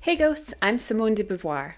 Hey ghosts, I'm Simone de Beauvoir.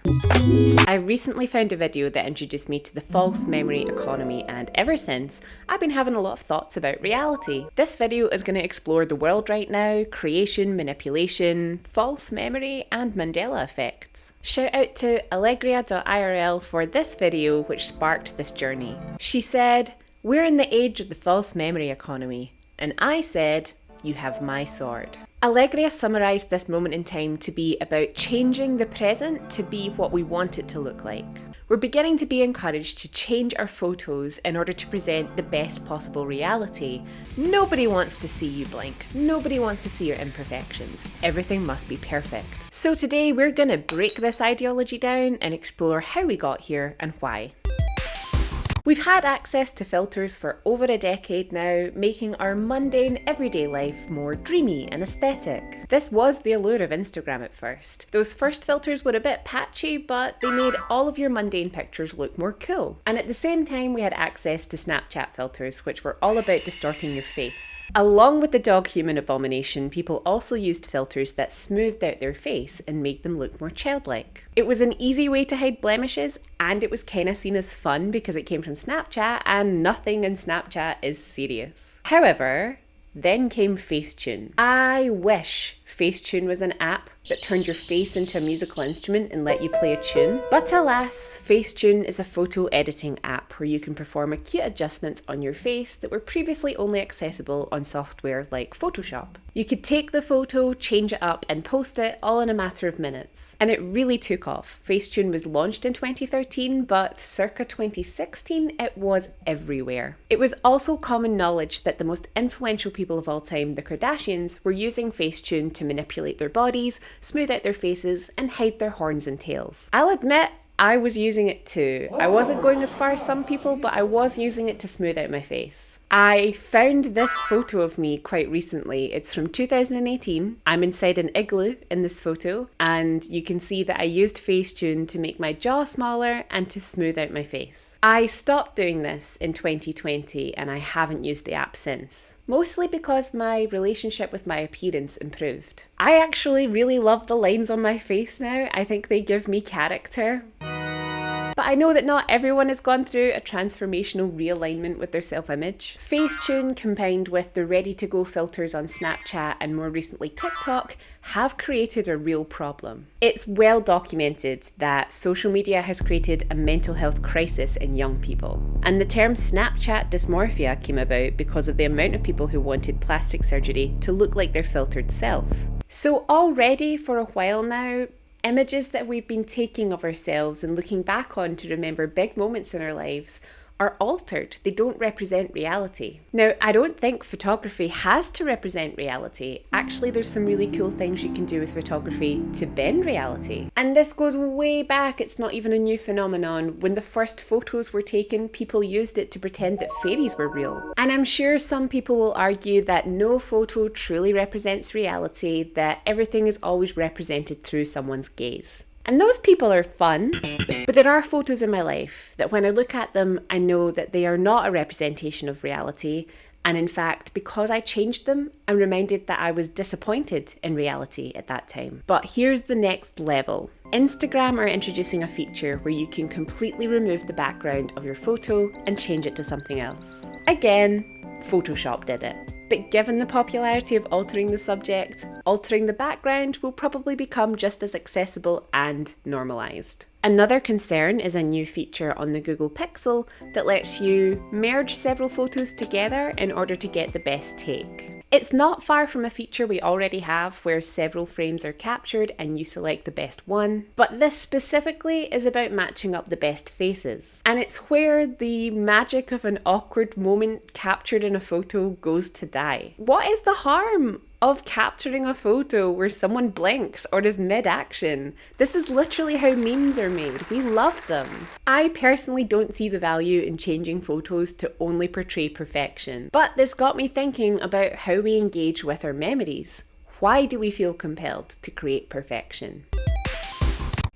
I recently found a video that introduced me to the false memory economy, and ever since, I've been having a lot of thoughts about reality. This video is going to explore the world right now, creation, manipulation, false memory, and Mandela effects. Shout out to Allegria.irl for this video which sparked this journey. She said, "We're in the age of the false memory economy." And I said, "You have my sword." Allegria summarised this moment in time to be about changing the present to be what we want it to look like. We're beginning to be encouraged to change our photos in order to present the best possible reality. Nobody wants to see you blink. Nobody wants to see your imperfections. Everything must be perfect. So today we're going to break this ideology down and explore how we got here and why. We've had access to filters for over a decade now, making our mundane everyday life more dreamy and aesthetic. This was the allure of Instagram at first. Those first filters were a bit patchy, but they made all of your mundane pictures look more cool. And at the same time, we had access to Snapchat filters, which were all about distorting your face. Along with the dog-human abomination, people also used filters that smoothed out their face and made them look more childlike. It was an easy way to hide blemishes, and it was kinda seen as fun because it came from Snapchat, and nothing in Snapchat is serious. However, then came Facetune. I wish Facetune was an app that turned your face into a musical instrument and let you play a tune. But alas, Facetune is a photo editing app where you can perform acute adjustments on your face that were previously only accessible on software like Photoshop. You could take the photo, change it up, and post it all in a matter of minutes. And it really took off. Facetune was launched in 2013, but circa 2016, it was everywhere. It was also common knowledge that the most influential people of all time, the Kardashians, were using Facetune to manipulate their bodies, smooth out their faces, and hide their horns and tails. I'll admit, I was using it too. I wasn't going as far as some people, but I was using it to smooth out my face. I found this photo of me quite recently. It's from 2018. I'm inside an igloo in this photo, and you can see that I used Facetune to make my jaw smaller and to smooth out my face. I stopped doing this in 2020, and I haven't used the app since. Mostly because my relationship with my appearance improved. I actually really love the lines on my face now. I think they give me character. But I know that not everyone has gone through a transformational realignment with their self-image. Facetune, combined with the ready-to-go filters on Snapchat and more recently TikTok, have created a real problem. It's well documented that social media has created a mental health crisis in young people. And the term Snapchat dysmorphia came about because of the amount of people who wanted plastic surgery to look like their filtered self. So already for a while now, images that we've been taking of ourselves and looking back on to remember big moments in our lives are altered. They don't represent reality. Now, I don't think photography has to represent reality. Actually, there's some really cool things you can do with photography to bend reality. And this goes way back. It's not even a new phenomenon. When the first photos were taken, people used it to pretend that fairies were real. And I'm sure some people will argue that no photo truly represents reality, that everything is always represented through someone's gaze. And those people are fun, but there are photos in my life that when I look at them, I know that they are not a representation of reality. And in fact, because I changed them, I'm reminded that I was disappointed in reality at that time. But here's the next level. Instagram are introducing a feature where you can completely remove the background of your photo and change it to something else. Again, Photoshop did it. But given the popularity of altering the subject, altering the background will probably become just as accessible and normalised. Another concern is a new feature on the Google Pixel that lets you merge several photos together in order to get the best take. It's not far from a feature we already have where several frames are captured and you select the best one, but this specifically is about matching up the best faces. And it's where the magic of an awkward moment captured in a photo goes to die. What is the harm of capturing a photo where someone blinks or is mid-action? This is literally how memes are made. We love them. I personally don't see the value in changing photos to only portray perfection. But this got me thinking about how we engage with our memories. Why do we feel compelled to create perfection?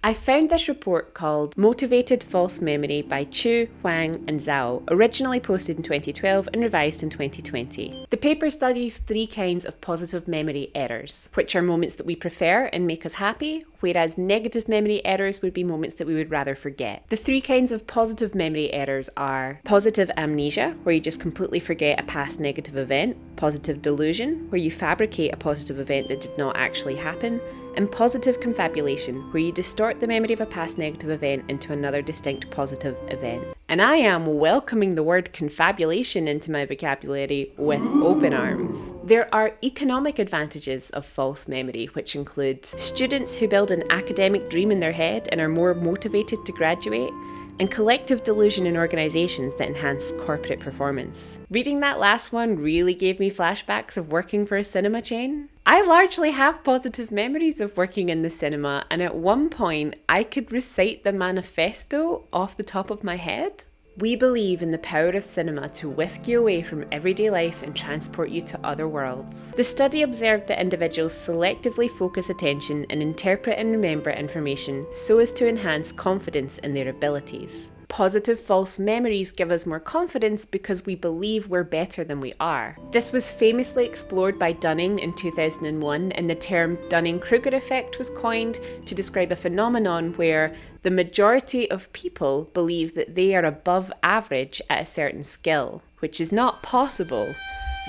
I found this report called Motivated False Memory by Chu, Huang and Zhao, originally posted in 2012 and revised in 2020. The paper studies 3 kinds of positive memory errors, which are moments that we prefer and make us happy, whereas negative memory errors would be moments that we would rather forget. The 3 kinds of positive memory errors are positive amnesia, where you just completely forget a past negative event, positive delusion, where you fabricate a positive event that did not actually happen, and positive confabulation, where you distort the memory of a past negative event into another distinct positive event. And I am welcoming the word confabulation into my vocabulary with open arms. There are economic advantages of false memory, which include students who build an academic dream in their head and are more motivated to graduate, and collective delusion in organisations that enhance corporate performance. Reading that last one really gave me flashbacks of working for a cinema chain. I largely have positive memories of working in the cinema, and at one point I could recite the manifesto off the top of my head. We believe in the power of cinema to whisk you away from everyday life and transport you to other worlds. The study observed that individuals selectively focus attention and interpret and remember information so as to enhance confidence in their abilities. Positive false memories give us more confidence because we believe we're better than we are. This was famously explored by Dunning in 2001, and the term Dunning-Kruger effect was coined to describe a phenomenon where the majority of people believe that they are above average at a certain skill, which is not possible.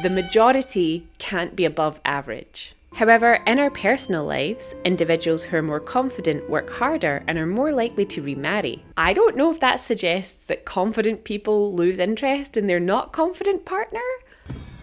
The majority can't be above average. However, in our personal lives, individuals who are more confident work harder and are more likely to remarry. I don't know if that suggests that confident people lose interest in their not confident partner,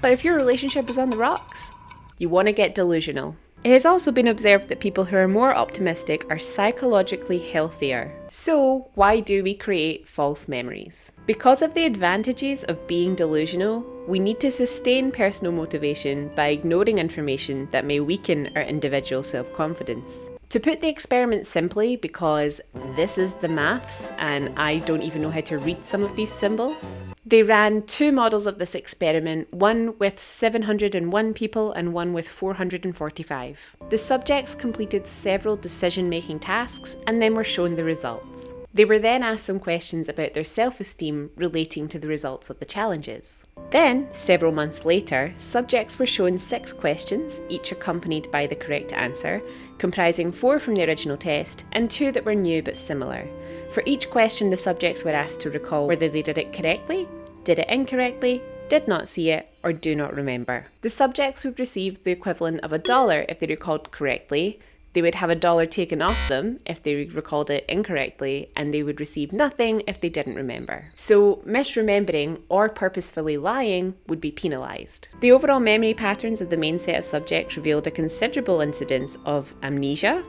but if your relationship is on the rocks, you want to get delusional. It has also been observed that people who are more optimistic are psychologically healthier. So, why do we create false memories? Because of the advantages of being delusional, we need to sustain personal motivation by ignoring information that may weaken our individual self-confidence. To put the experiment simply, because this is the maths and I don't even know how to read some of these symbols, they ran 2 models of this experiment, one with 701 people and one with 445. The subjects completed several decision-making tasks and then were shown the results. They were then asked some questions about their self-esteem relating to the results of the challenges. Then, several months later, subjects were shown 6 questions, each accompanied by the correct answer, comprising 4 from the original test and 2 that were new but similar. For each question, the subjects were asked to recall whether they did it correctly, did it incorrectly, did not see it, or do not remember. The subjects would receive the equivalent of $1 if they recalled correctly. They would have $1 taken off them if they recalled it incorrectly, and they would receive nothing if they didn't remember. So misremembering or purposefully lying would be penalised. The overall memory patterns of the main set of subjects revealed a considerable incidence of amnesia,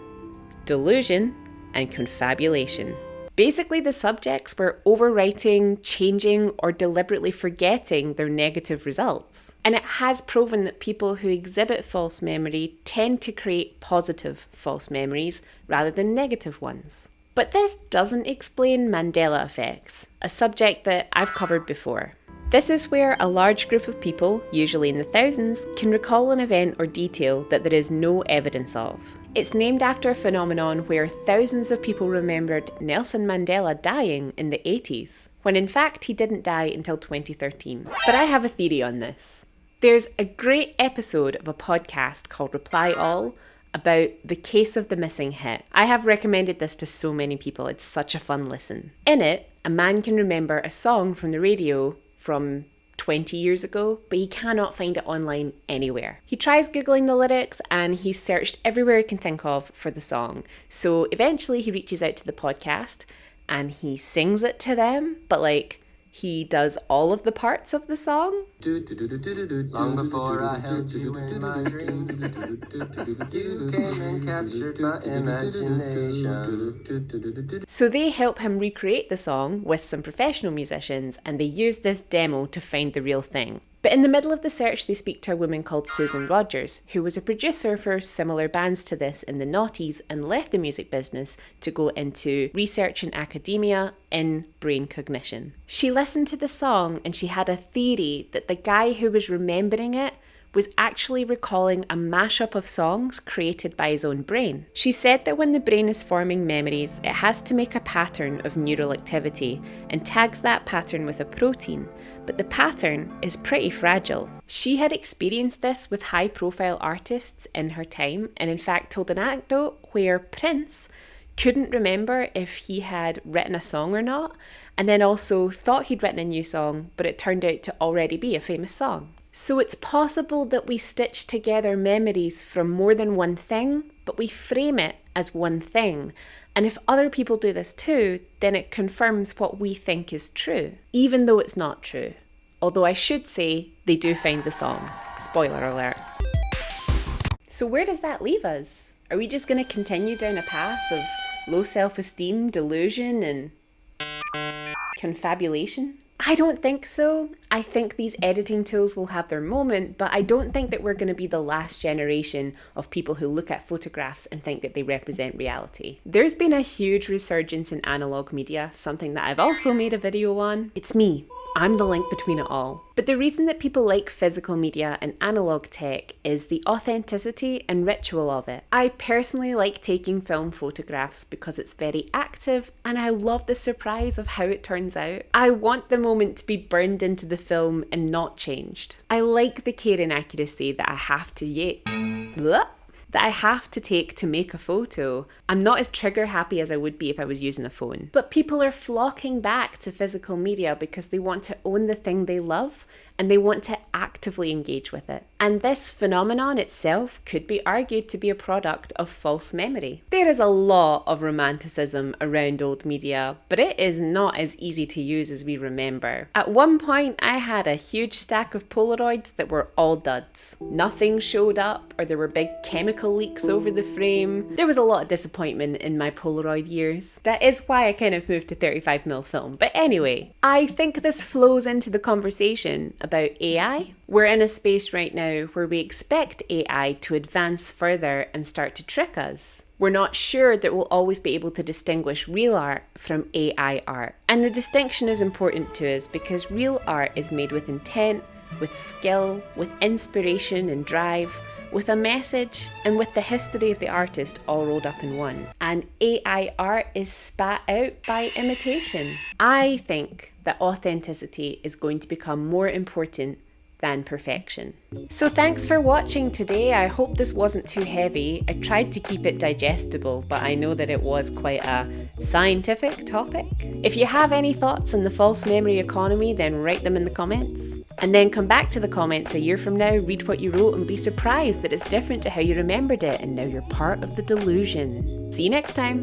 delusion, and confabulation. Basically, the subjects were overwriting, changing, or deliberately forgetting their negative results. And it has proven that people who exhibit false memory tend to create positive false memories rather than negative ones. But this doesn't explain Mandela effects, a subject that I've covered before. This is where a large group of people, usually in the thousands, can recall an event or detail that there is no evidence of. It's named after a phenomenon where thousands of people remembered Nelson Mandela dying in the 80s, when in fact he didn't die until 2013. But I have a theory on this. There's a great episode of a podcast called Reply All about the case of the missing hit. I have recommended this to so many people, it's such a fun listen. In it, a man can remember a song from the radio from 20 years ago, but he cannot find it online anywhere. He tries Googling the lyrics and he's searched everywhere he can think of for the song. So eventually he reaches out to the podcast and he sings it to them, but he does all of the parts of the song. Long before I held you in my dreams, you came and captured my imagination. So they help him recreate the song with some professional musicians, and they use this demo to find the real thing. But in the middle of the search, they speak to a woman called Susan Rogers, who was a producer for similar bands to this in the noughties and left the music business to go into research in academia in brain cognition. She listened to the song and she had a theory that the guy who was remembering it was actually recalling a mashup of songs created by his own brain. She said that when the brain is forming memories, it has to make a pattern of neural activity and tags that pattern with a protein, but the pattern is pretty fragile. She had experienced this with high-profile artists in her time, and in fact told an anecdote where Prince couldn't remember if he had written a song or not, and then also thought he'd written a new song, but it turned out to already be a famous song. So it's possible that we stitch together memories from more than one thing, but we frame it as one thing. And if other people do this too, then it confirms what we think is true, even though it's not true. Although I should say, they do find the song. Spoiler alert. So where does that leave us? Are we just going to continue down a path of low self-esteem, delusion, and confabulation? I don't think so. I think these editing tools will have their moment, but I don't think that we're going to be the last generation of people who look at photographs and think that they represent reality. There's been a huge resurgence in analog media, something that I've also made a video on. It's me. I'm the link between it all. But the reason that people like physical media and analog tech is the authenticity and ritual of it. I personally like taking film photographs because it's very active and I love the surprise of how it turns out. I want the moment to be burned into the film and not changed. I like the care and accuracy that I have to take to make a photo. I'm not as trigger happy as I would be if I was using a phone. But people are flocking back to physical media because they want to own the thing they love and they want to actively engage with it. And this phenomenon itself could be argued to be a product of false memory. There is a lot of romanticism around old media, but it is not as easy to use as we remember. At one point, I had a huge stack of Polaroids that were all duds. Nothing showed up, or there were big chemical leaks over the frame. There was a lot of disappointment in my Polaroid years. That is why I kind of moved to 35mm film. But anyway, I think this flows into the conversation about AI. We're in a space right now where we expect AI to advance further and start to trick us. We're not sure that we'll always be able to distinguish real art from AI art. And the distinction is important to us because real art is made with intent, with skill, with inspiration and drive, with a message, and with the history of the artist all rolled up in one. And AI art is spat out by imitation. I think that authenticity is going to become more important than perfection. So thanks for watching today. I hope this wasn't too heavy. I tried to keep it digestible, but I know that it was quite a scientific topic. If you have any thoughts on the false memory economy, then write them in the comments. And then come back to the comments a year from now, read what you wrote and be surprised that it's different to how you remembered it and now you're part of the delusion. See you next time.